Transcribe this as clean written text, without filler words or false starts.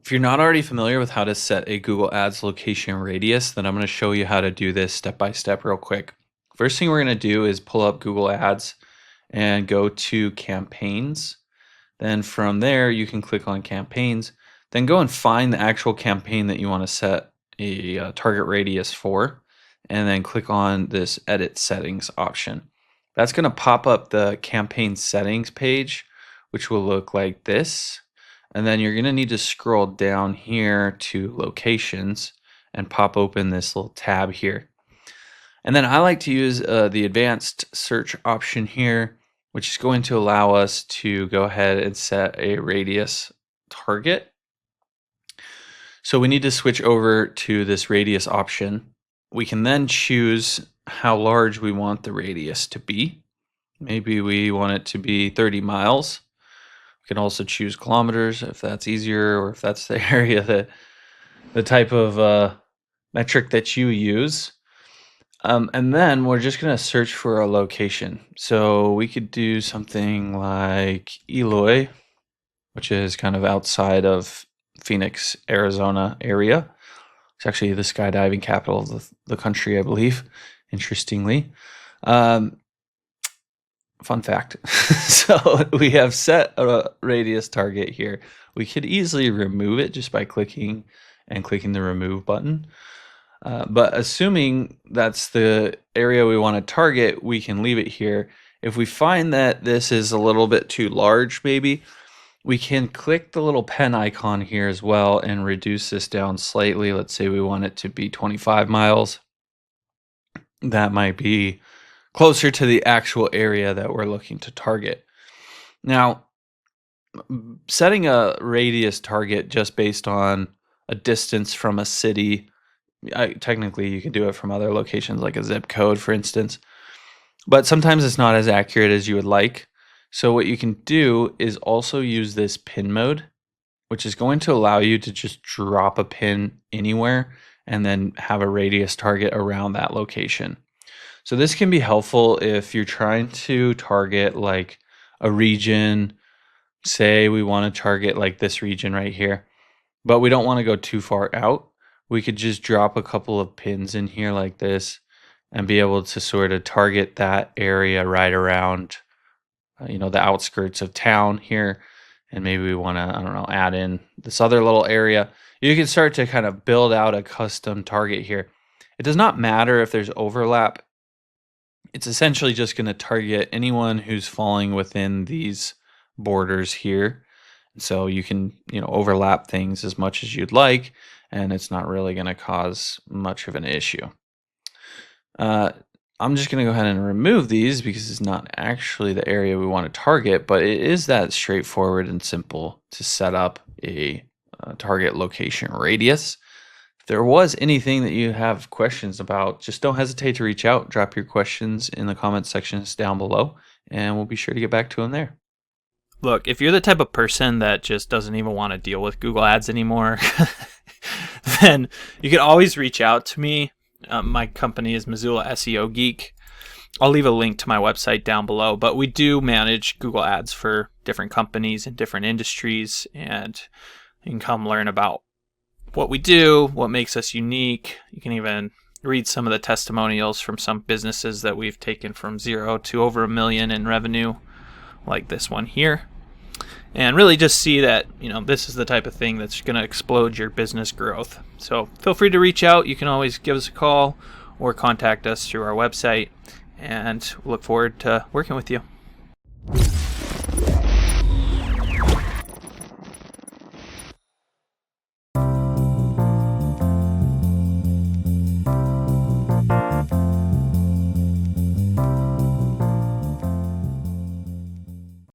If you're not already familiar with how to set a Google Ads location radius, then I'm going to show you how to do this step by step real quick. First thing we're going to do is pull up Google Ads and go to campaigns. Then from there, you can click on campaigns. Then go and find the actual campaign that you want to set a target radius for. And then click on this edit settings option. That's going to pop up the campaign settings page, which will look like this. And then you're going to need to scroll down here to locations and pop open this little tab here. And then I like to use the advanced search option here, which is going to allow us to go ahead and set a radius target. So we need to switch over to this radius option. We can then choose how large we want the radius to be. Maybe we want it to be 30 miles. We can also choose kilometers if that's easier, or if that's the area that the type of metric that you use. And then we're just going to search for a location. So we could do something like Eloy, which is kind of outside of Phoenix, Arizona area. It's actually the skydiving capital of the country, I believe, interestingly. Fun fact. So we have set a radius target here. We could easily remove it just by clicking the remove button. But assuming that's the area we want to target, we can leave it here. If we find that this is a little bit too large, maybe, we can click the little pen icon here as well and reduce this down slightly. Let's say we want it to be 25 miles. That might be closer to the actual area that we're looking to target. Now, setting a radius target just based on a distance from a city, technically you can do it from other locations like a zip code, for instance, but sometimes it's not as accurate as you would like. So what you can do is also use this pin mode, which is going to allow you to just drop a pin anywhere and then have a radius target around that location. So this can be helpful if you're trying to target like a region. Say we want to target like this region right here, but we don't want to go too far out. We could just drop a couple of pins in here like this and be able to sort of target that area right around the outskirts of town here. And maybe we want to, I don't know, add in this other little area. You can start to kind of build out a custom target here. It does not matter if there's overlap. It's essentially just going to target anyone who's falling within these borders here. So you can, overlap things as much as you'd like, and it's not really going to cause much of an issue. I'm just going to go ahead and remove these because it's not actually the area we want to target, but it is that straightforward and simple to set up a target location radius. If there was anything that you have questions about, just don't hesitate to reach out. Drop your questions in the comment sections down below, and we'll be sure to get back to them there. Look, if you're the type of person that just doesn't even want to deal with Google Ads anymore, then you can always reach out to me. My company is Missoula SEO Geek. I'll leave a link to my website down below, but we do manage Google Ads for different companies in different industries, and you can come learn about what we do, what makes us unique. You can even read some of the testimonials from some businesses that we've taken from 0 to over $1 million in revenue, like this one here. And really just see that, this is the type of thing that's going to explode your business growth. So feel free to reach out. You can always give us a call or contact us through our website, and look forward to working with you.